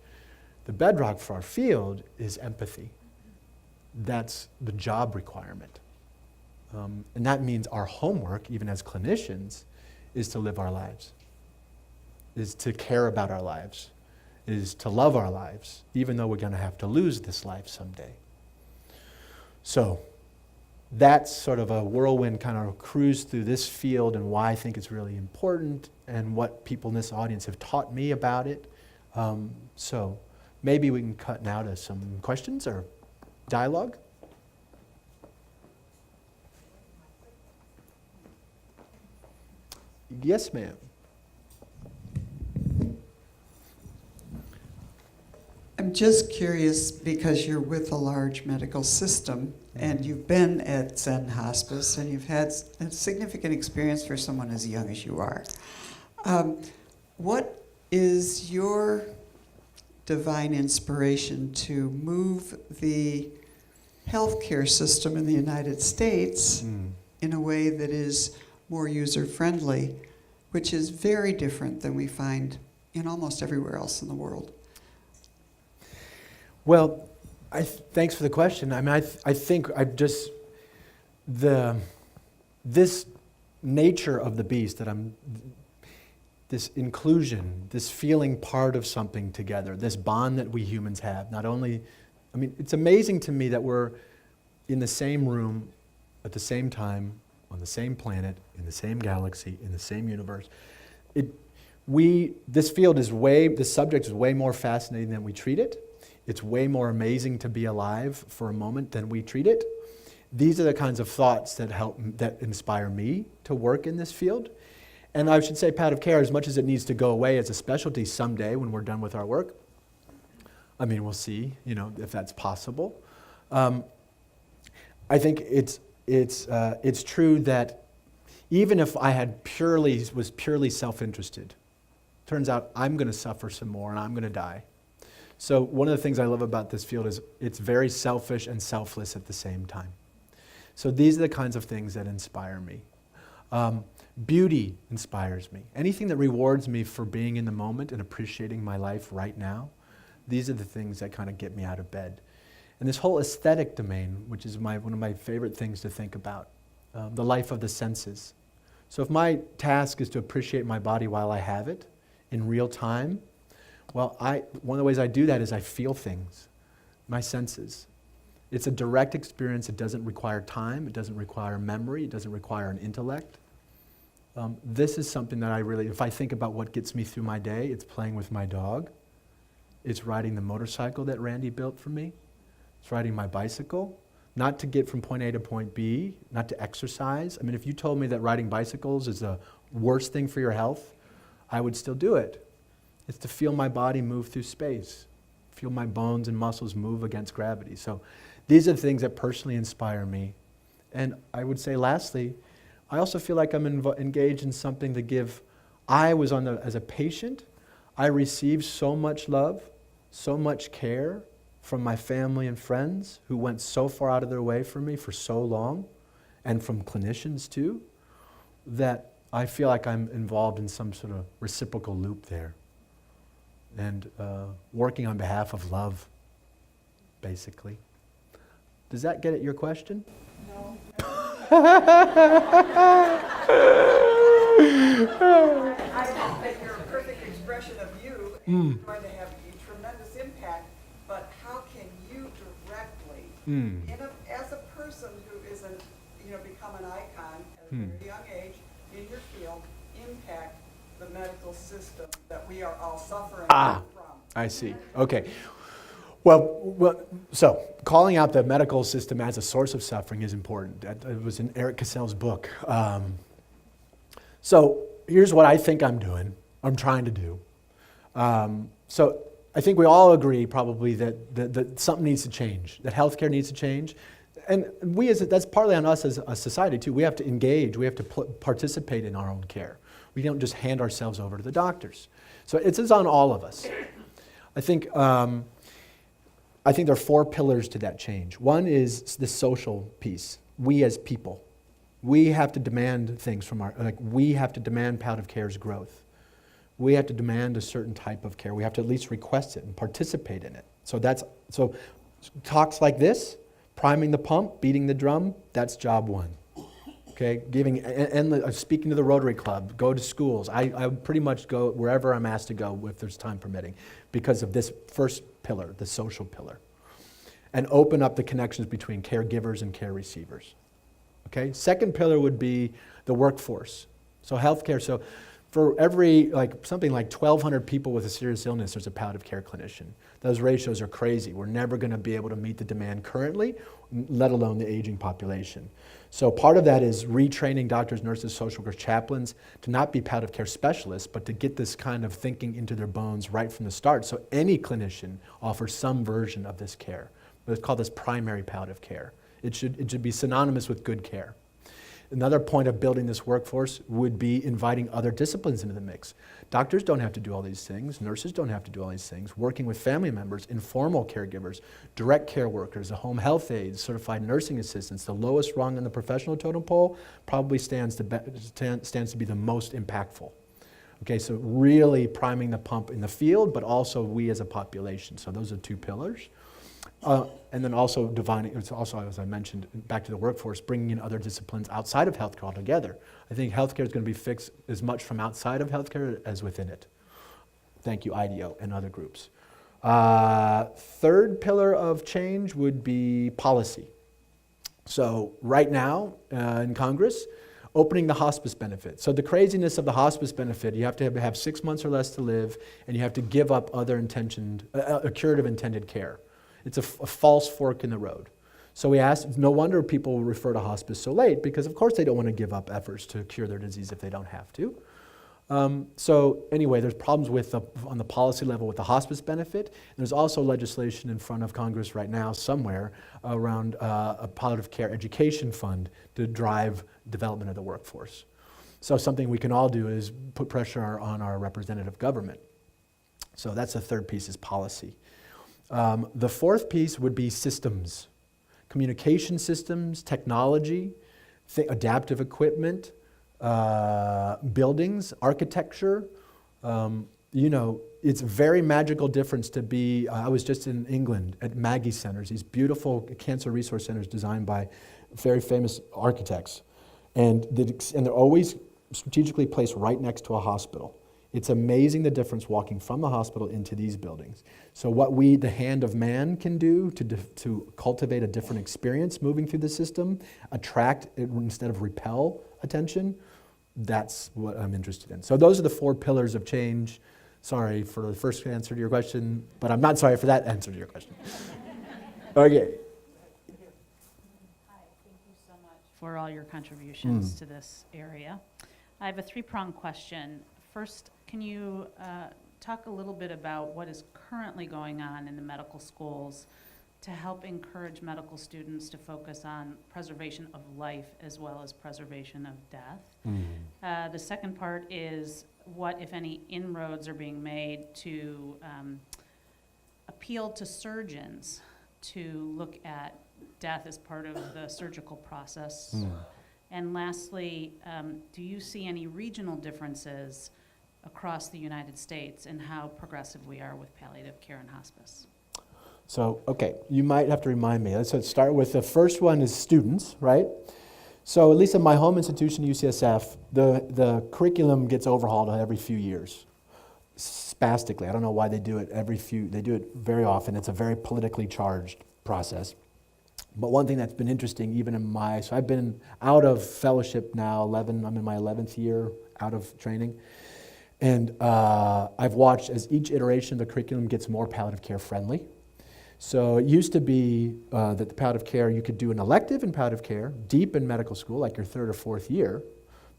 The bedrock for our field is empathy. That's the job requirement. And that means our homework, even as clinicians, is to live our lives, is to care about our lives, is to love our lives, even though we're going to have to lose this life someday. So that's sort of a whirlwind kind of cruise through this field and why I think it's really important and what people in this audience have taught me about it. So maybe we can cut now to some questions or dialogue. Yes, ma'am. I'm just curious because you're with a large medical system and you've been at Zen Hospice and you've had a significant experience for someone as young as you are. What is your divine inspiration to move the healthcare system in the United States in a way that is more user-friendly, which is very different than we find in almost everywhere else in the world? Well, thanks for the question. I mean, I think this nature of the beast that this inclusion, this feeling part of something together, this bond that we humans have, not only, I mean, it's amazing to me that we're in the same room at the same time, on the same planet, in the same galaxy, in the same universe. This field this subject is way more fascinating than we treat it. It's way more amazing to be alive for a moment than we treat it. These are the kinds of thoughts that inspire me to work in this field. And I should say palliative care, as much as it needs to go away as a specialty someday when we're done with our work, I mean, we'll see, if that's possible. I think it's true that even if I was purely self-interested. Turns out I'm going to suffer some more and I'm going to die. So one of the things I love about this field is it's very selfish and selfless at the same time. So these are the kinds of things that inspire me. Beauty inspires me. Anything that rewards me for being in the moment and appreciating my life right now, these are the things that kind of get me out of bed. And this whole aesthetic domain, which is one of my favorite things to think about, the life of the senses. So if my task is to appreciate my body while I have it in real time, well, one of the ways I do that is I feel things, my senses. It's a direct experience. It doesn't require time. It doesn't require memory. It doesn't require an intellect. This is something that if I think about what gets me through my day, it's playing with my dog. It's riding the motorcycle that Randy built for me. It's riding my bicycle, not to get from point A to point B, not to exercise. I mean, if you told me that riding bicycles is the worst thing for your health, I would still do it. It's to feel my body move through space, feel my bones and muscles move against gravity. So these are the things that personally inspire me. And I would say lastly, I also feel like I'm engaged in something to give. As a patient, I received so much love, so much care from my family and friends who went so far out of their way for me for so long, and from clinicians too, that I feel like I'm involved in some sort of reciprocal loop there. And working on behalf of love, basically. Does that get at your question? No. I think that you're a perfect expression of you, and you're going to have a tremendous impact, but how can you directly, as a person who is become an icon at a very young age in your field, impact the medical system that we are all suffering from? I see. Okay. Well, so calling out the medical system as a source of suffering is important. It was in Eric Cassell's book. So here's what I think I'm trying to do. So I think we all agree probably that something needs to change, that healthcare needs to change. And that's partly on us as a society too. We have to engage, we have to participate in our own care. We don't just hand ourselves over to the doctors. So it's on all of us. I think there are 4 pillars to that change. One is the social piece. We as people, we have to demand things from we have to demand palliative care's growth. We have to demand a certain type of care. We have to at least request it and participate in it. So talks like this, priming the pump, beating the drum, that's job 1. Okay, speaking to the Rotary Club, go to schools. I pretty much go wherever I'm asked to go if there's time permitting because of this first pillar, the social pillar. And open up the connections between caregivers and care receivers. Okay, second pillar would be the workforce. So healthcare, so for every something like 1,200 people with a serious illness, there's a palliative care clinician. Those ratios are crazy. We're never going to be able to meet the demand currently, let alone the aging population. So part of that is retraining doctors, nurses, social workers, chaplains to not be palliative care specialists, but to get this kind of thinking into their bones right from the start. So any clinician offers some version of this care. But it's called this primary palliative care. It should be synonymous with good care. Another point of building this workforce would be inviting other disciplines into the mix. Doctors don't have to do all these things. Nurses don't have to do all these things. Working with family members, informal caregivers, direct care workers, the home health aides, certified nursing assistants, the lowest rung on the professional totem pole probably stands to be the most impactful. Okay, so really priming the pump in the field, but also we as a population. So those are 2 pillars. And then also as I mentioned, back to the workforce, bringing in other disciplines outside of healthcare altogether. I think healthcare is going to be fixed as much from outside of healthcare as within it. Thank you, IDEO and other groups. Third pillar of change would be policy. So right now in Congress, opening the hospice benefit. So the craziness of the hospice benefit, you have to have 6 months or less to live, and you have to give up other curative intended care. It's a false fork in the road. So we asked, no wonder people refer to hospice so late, because of course they don't want to give up efforts to cure their disease if they don't have to. So anyway, there's problems on the policy level with the hospice benefit. There's also legislation in front of Congress right now somewhere around a palliative care education fund to drive development of the workforce. So something we can all do is put pressure on our representative government. So that's the third piece, is policy. The fourth piece would be systems. Communication systems, technology, adaptive equipment, buildings, architecture. You know, it's a very magical difference to be, I was just in England at Maggie Centers, these beautiful cancer resource centers designed by very famous architects. And they're always strategically placed right next to a hospital. It's amazing the difference walking from the hospital into these buildings. So what we, the hand of man, can do to cultivate a different experience moving through the system, attract instead of repel attention, that's what I'm interested in. So those are the 4 pillars of change. Sorry for the first answer to your question, but I'm not sorry for that answer to your question. Okay. Hi, thank you so much for all your contributions to this area. I have a 3-pronged question. First, can you talk a little bit about what is currently going on in the medical schools to help encourage medical students to focus on preservation of life as well as preservation of death? The second part is what, if any, inroads are being made to appeal to surgeons to look at death as part of the surgical process? And lastly, do you see any regional differences across the United States in how progressive we are with palliative care and hospice? So, okay, you might have to remind me. Let's start with the first one is students, right? So at least in my home institution, UCSF, the curriculum gets overhauled every few years, spastically. I don't know why they do it they do it very often. It's a very politically charged process. But one thing that's been interesting, even in so I've been out of fellowship now, I'm in my 11th year out of training. And I've watched as each iteration of the curriculum gets more palliative care friendly. So it used to be that the palliative care, you could do an elective in palliative care, deep in medical school, like your 3rd or 4th year.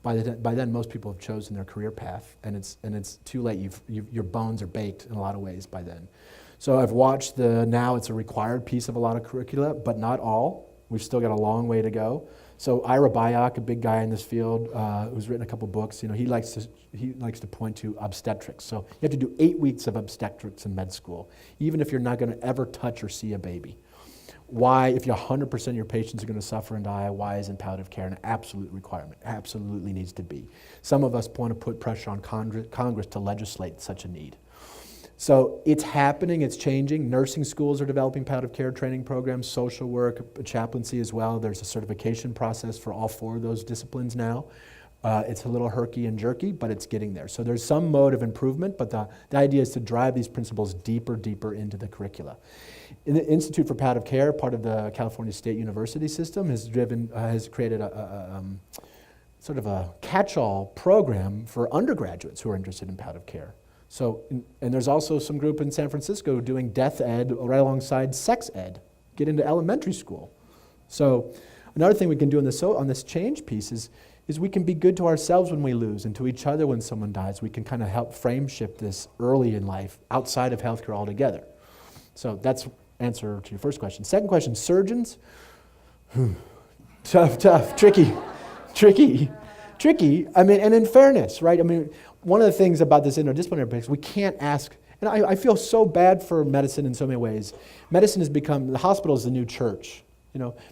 By then, most people have chosen their career path, and it's too late. Your bones are baked in a lot of ways by then. So I've watched now it's a required piece of a lot of curricula, but not all. We've still got a long way to go. So Ira Byock, a big guy in this field, who's written a couple books, he likes to point to obstetrics. So you have to do 8 weeks of obstetrics in med school, even if you're not going to ever touch or see a baby. Why, if you're 100% of your patients are going to suffer and die, why isn't palliative care an absolute requirement? Absolutely needs to be. Some of us want to put pressure on Congress to legislate such a need. So it's happening, it's changing. Nursing schools are developing palliative care training programs, social work, chaplaincy as well. There's a certification process for all 4 of those disciplines now. It's a little herky and jerky, but it's getting there. So there's some mode of improvement, but the idea is to drive these principles deeper into the curricula. In the Institute for Palliative Care, part of the California State University system, has created a sort of a catch-all program for undergraduates who are interested in palliative care. So, and there's also some group in San Francisco doing death ed right alongside sex ed, get into elementary school. So another thing we can do on this change piece is we can be good to ourselves when we lose and to each other when someone dies. We can kind of help frame shift this early in life outside of healthcare altogether. So that's answer to your first question. Second question, surgeons. Tough, tricky. I mean, and in fairness, right? I mean, one of the things about this interdisciplinary piece, we can't ask, and I feel so bad for medicine in so many ways. Medicine has become, the hospital is the new church.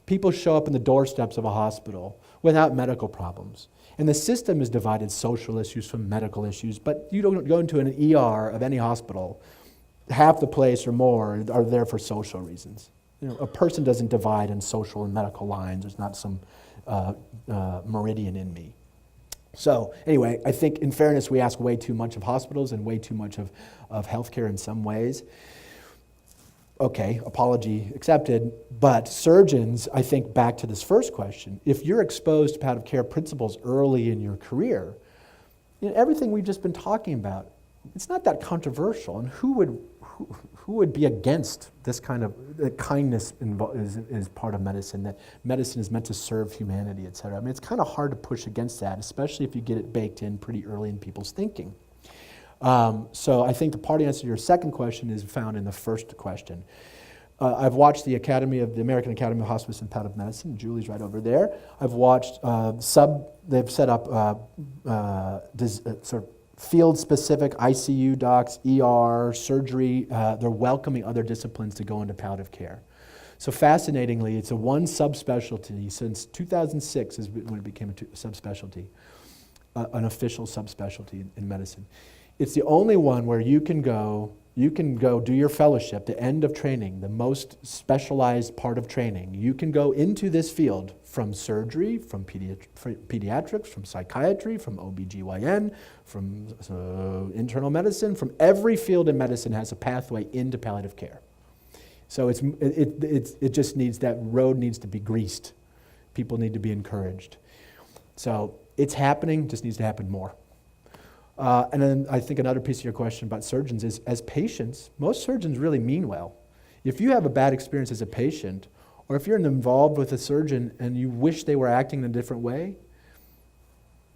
People show up in the doorsteps of a hospital without medical problems. And the system is divided social issues from medical issues, but you don't go into an ER of any hospital, half the place or more are there for social reasons. A person doesn't divide in social and medical lines. There's not some meridian in me. So anyway, I think in fairness, we ask way too much of hospitals and way too much of healthcare in some ways. Okay, apology accepted, but surgeons, I think back to this first question, if you're exposed to palliative care principles early in your career, everything we've just been talking about, it's not that controversial, and who would be against this kind of kindness is part of medicine, that medicine is meant to serve humanity, et cetera. I mean, it's kind of hard to push against that, especially if you get it baked in pretty early in people's thinking. So I think the part answer to your second question is found in the first question. I've watched the American Academy of Hospice and Palliative Medicine. Julie's right over there. I've watched they've set up sort of field-specific ICU docs, ER, surgery. They're welcoming other disciplines to go into palliative care. So fascinatingly, it's a one subspecialty since 2006 is when it became a subspecialty, an official subspecialty in medicine. It's the only one where you can go do your fellowship, the end of training, the most specialized part of training. You can go into this field from surgery, from pediatrics, from psychiatry, from OBGYN, from internal medicine, from every field in medicine has a pathway into palliative care. So it just needs, that road needs to be greased. People need to be encouraged. So it's happening, just needs to happen more. And then I think another piece of your question about surgeons is, as patients, most surgeons really mean well. If you have a bad experience as a patient, or if you're involved with a surgeon and you wish they were acting in a different way,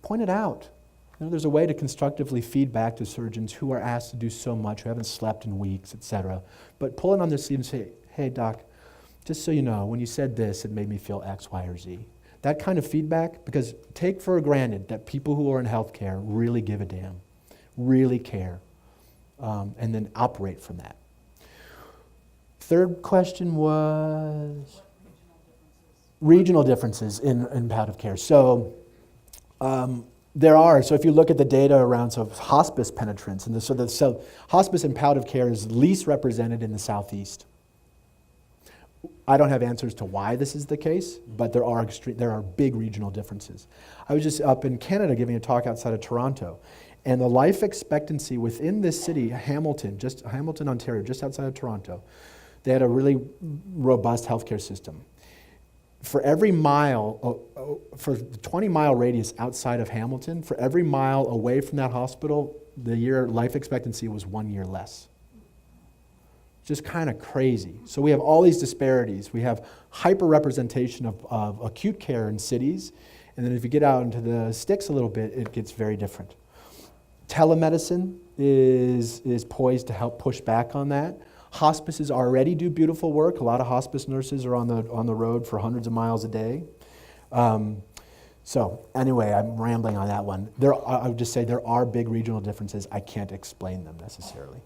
point it out. There's a way to constructively feed back to surgeons who are asked to do so much, who haven't slept in weeks, etc. But pull it on their sleeve and say, hey doc, just so you know, when you said this, it made me feel X, Y, or Z. That kind of feedback, because take for granted that people who are in healthcare really give a damn, really care, and then operate from that. Third question was regional differences in palliative care. So there are. So if you look at the data around hospice penetrance, and so hospice and palliative care is least represented in the Southeast. I don't have answers to why this is the case, but there are big regional differences. I was just up in Canada giving a talk outside of Toronto, and the life expectancy within this city, Hamilton, Ontario, just outside of Toronto, they had a really robust healthcare system. For every mile, for the 20-mile radius outside of Hamilton, for every mile away from that hospital, the life expectancy was 1 year less. Just kind of crazy. So we have all these disparities. We have hyper-representation of acute care in cities, and then if you get out into the sticks a little bit, it gets very different. Telemedicine is poised to help push back on that. Hospices already do beautiful work. A lot of hospice nurses are on the road for hundreds of miles a day. So anyway, I'm rambling on that one. I would just say there are big regional differences. I can't explain them necessarily.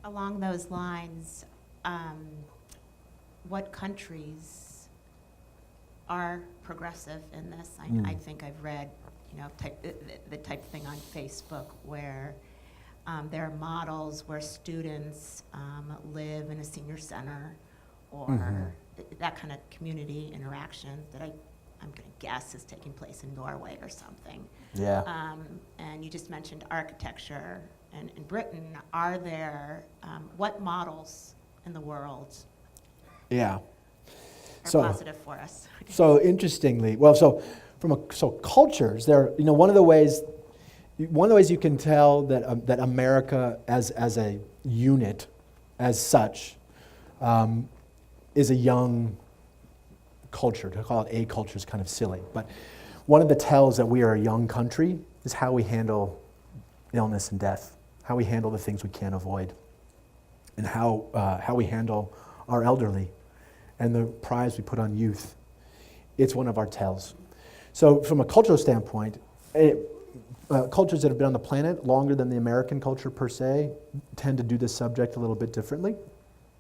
Along those lines, what countries are progressive in this? I think I've read, the type of thing on Facebook where there are models where students live in a senior center or that kind of community interaction that I'm going to guess is taking place in Norway or something. Yeah. And you just mentioned architecture. And in Britain, are there, what models in the world are positive for us? So interestingly, cultures, one of the ways you can tell that America as a unit, as such, is a young culture. To call it a culture is kind of silly, but one of the tells that we are a young country is how we handle illness and death, how we handle the things we can't avoid, and how we handle our elderly, and the prize we put on youth. It's one of our tells. So from a cultural standpoint, cultures that have been on the planet longer than the American culture per se tend to do this subject a little bit differently,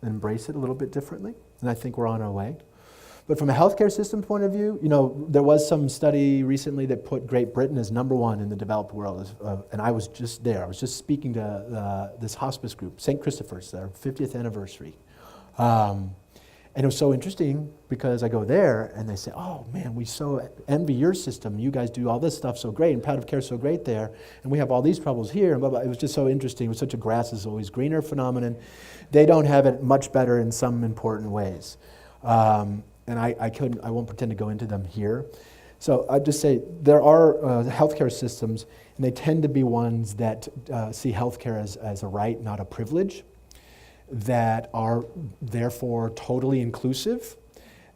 and embrace it a little bit differently, and I think we're on our way. But from a healthcare system point of view, there was some study recently that put Great Britain as #1 in the developed world, and I was just there. I was just speaking to this hospice group, St. Christopher's, their 50th anniversary. And it was so interesting because I go there and they say, oh man, we so envy your system. You guys do all this stuff so great, and palliative care is so great there, and we have all these troubles here, and blah, blah. It was just so interesting. It was such a grass is always greener phenomenon. They don't have it much better in some important ways. And I won't pretend to go into them here. So I'd just say there are healthcare systems, and they tend to be ones that see healthcare as a right, not a privilege, that are therefore totally inclusive,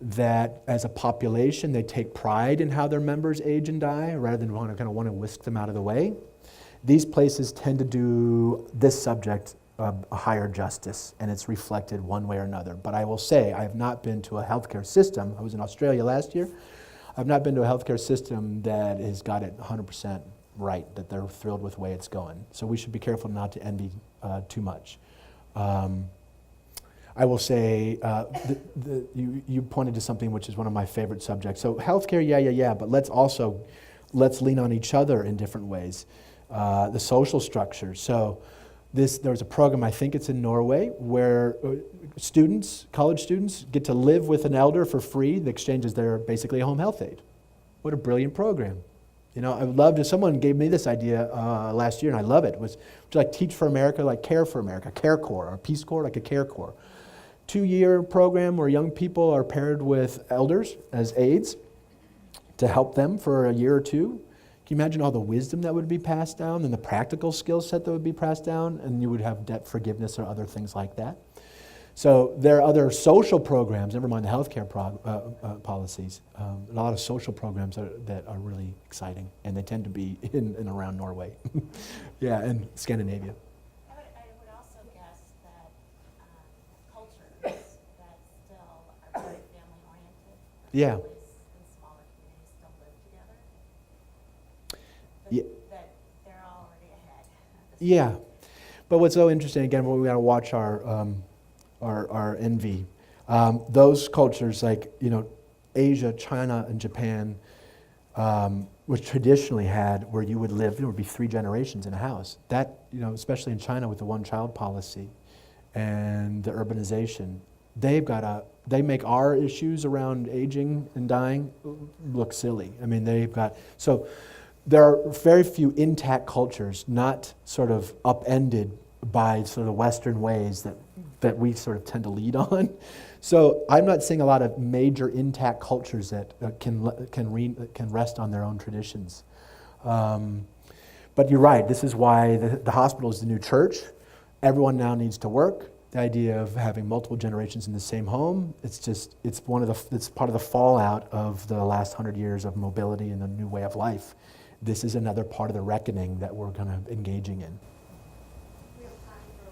that as a population they take pride in how their members age and die rather than want to whisk them out of the way. These places tend to do this subject a higher justice, and it's reflected one way or another. But I will say, I have not been to a healthcare system. I was in Australia last year. I've not been to a healthcare system that has got it 100% right, that they're thrilled with the way it's going. So we should be careful not to envy too much. I will say, you pointed to something which is one of my favorite subjects. So healthcare, yeah, but let's lean on each other in different ways. The social structure. So there was a program, I think it's in Norway, where college students get to live with an elder for free. The exchange is they're basically a home health aide. What a brilliant program. You know, I would love to, someone gave me this idea last year, and I love it. Would you like Teach for America, like Care for America, Care Corps, or Peace Corps, like a Care Corps. 2-year program where young people are paired with elders as aides to help them for a year or two. Can you imagine all the wisdom that would be passed down and the practical skill set that would be passed down, and you would have debt forgiveness or other things like that. So there are other social programs, never mind the healthcare policies, a lot of social programs that are really exciting, and they tend to be in and around Norway. Yeah, and Scandinavia. I would also guess that cultures that still are very family-oriented, Yeah. families in smaller communities still live together, Yeah. that they're already ahead. Yeah, but what's so interesting, again, we got to watch our envy. Those cultures like, Asia, China, and Japan, which traditionally had where you would live, there would be 3 generations in a house. That, especially in China with the one-child policy and the urbanization, they make our issues around aging and dying look silly. I mean, so there are very few intact cultures, not sort of upended by sort of Western ways that we sort of tend to lead on. So I'm not seeing a lot of major intact cultures that can rest on their own traditions. But you're right, this is why the hospital is the new church. Everyone now needs to work. The idea of having multiple generations in the same home, it's part of the fallout of the last 100 years of mobility and the new way of life. This is another part of the reckoning that we're kind of engaging in. We have time for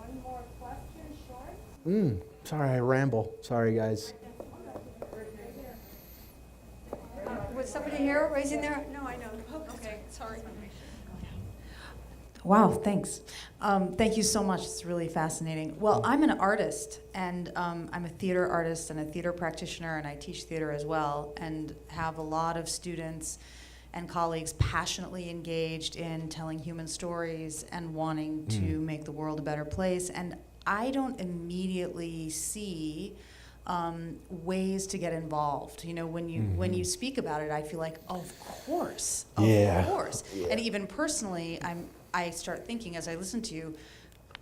one more question, short. Sorry, I ramble. Sorry, guys. Was somebody here raising their? No, I know. Okay, sorry. Wow, thanks. Thank you so much. It's really fascinating. Well, I'm an artist, and I'm a theater artist and a theater practitioner, and I teach theater as well, and have a lot of students and colleagues passionately engaged in telling human stories and wanting to make the world a better place. And I don't immediately see ways to get involved. When you speak about it, I feel like, of course. Yeah. And even personally, I start thinking as I listen to you,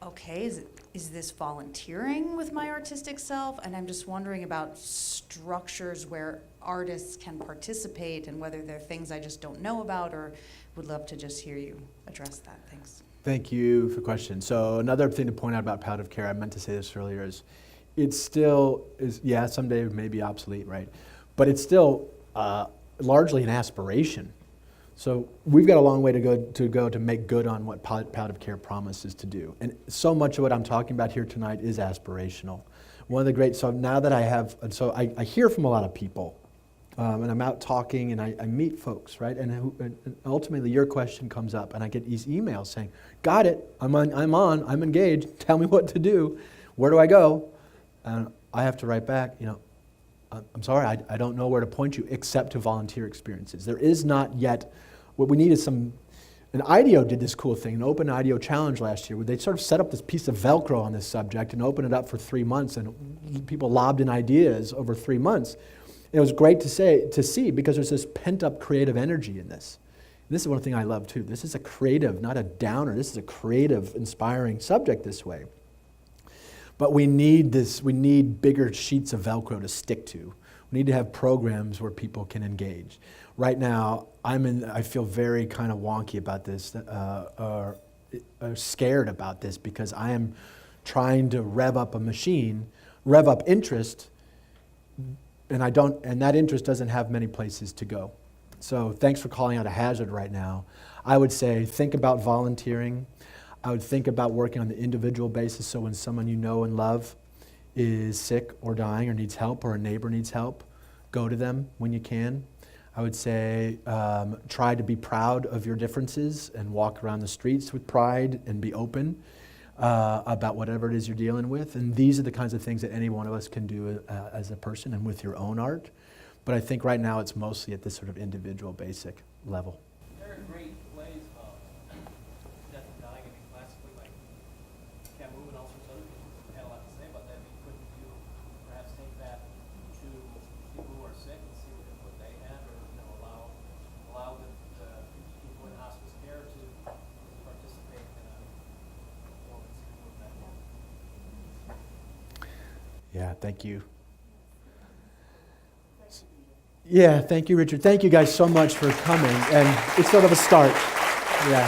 okay, is this volunteering with my artistic self? And I'm just wondering about structures where artists can participate and whether there are things I just don't know about, or would love to just hear you address that. Thanks. Thank you for the question. So another thing to point out about palliative care, I meant to say this earlier, is it still is, someday it may be obsolete, right? But it's still largely an aspiration. So we've got a long way to go to make good on what palliative care promises to do. And so much of what I'm talking about here tonight is aspirational. One of the great, so now that I hear from a lot of people, and I'm out talking and I meet folks, right? And ultimately your question comes up and I get these emails saying, got it, I'm engaged, tell me what to do, where do I go? And I have to write back, I'm sorry, I don't know where to point you except to volunteer experiences. There is not yet, what we need is and IDEO did this cool thing, an open IDEO challenge last year, where they sort of set up this piece of Velcro on this subject and opened it up for 3 months, and people lobbed in ideas over 3 months. It was great to see because there's this pent-up creative energy in this. And this is one thing I love too. This is a creative, not a downer. This is a creative, inspiring subject this way. But we need bigger sheets of Velcro to stick to. We need to have programs where people can engage. Right now, I feel very kind of wonky about this, scared about this, because I am trying to rev up a machine, rev up interest, and that interest doesn't have many places to go. So thanks for calling out a hazard right now. I would say think about volunteering. I would think about working on the individual basis, so when someone you know and love is sick or dying or needs help, or a neighbor needs help, go to them when you can. I would say try to be proud of your differences and walk around the streets with pride and be open about whatever it is you're dealing with. And these are the kinds of things that any one of us can do as a person and with your own art. But I think right now it's mostly at this sort of individual basic level. There are great ways of death and dying. I mean, classically, like, can't move and all sorts of other people had a lot to say about that. I mean, couldn't you perhaps take that to people who are sick and see what they had, or allow the people in hospice care to participate in a performance with that? Yeah, thank you. Yeah, thank you, Richard. Thank you guys so much for coming. And it's sort of a start. Yeah.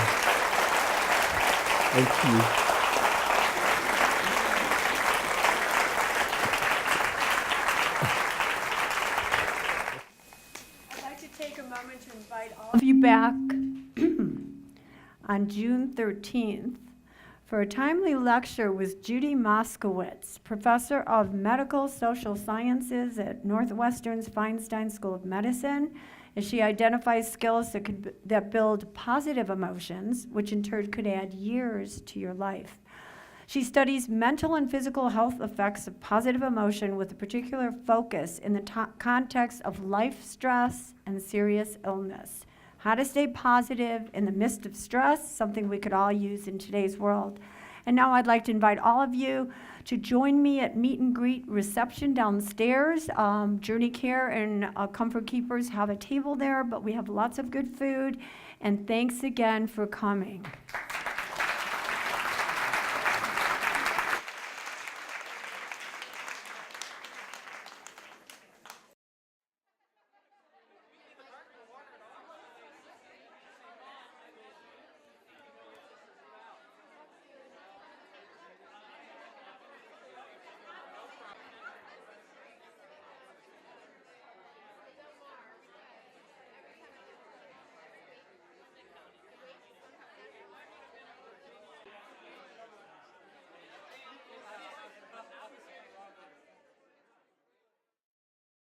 Thank you. I'd like to take a moment to invite all of you back on June 13th for a timely lecture with Judy Moskowitz, professor of medical social sciences at Northwestern's Feinstein School of Medicine, as she identifies skills that build positive emotions, which in turn could add years to your life. She studies mental and physical health effects of positive emotion with a particular focus in the context of life stress and serious illness. How to stay positive in the midst of stress, something we could all use in today's world. And now I'd like to invite all of you to join me at meet and greet reception downstairs. Journey Care and Comfort Keepers have a table there, but we have lots of good food. And thanks again for coming.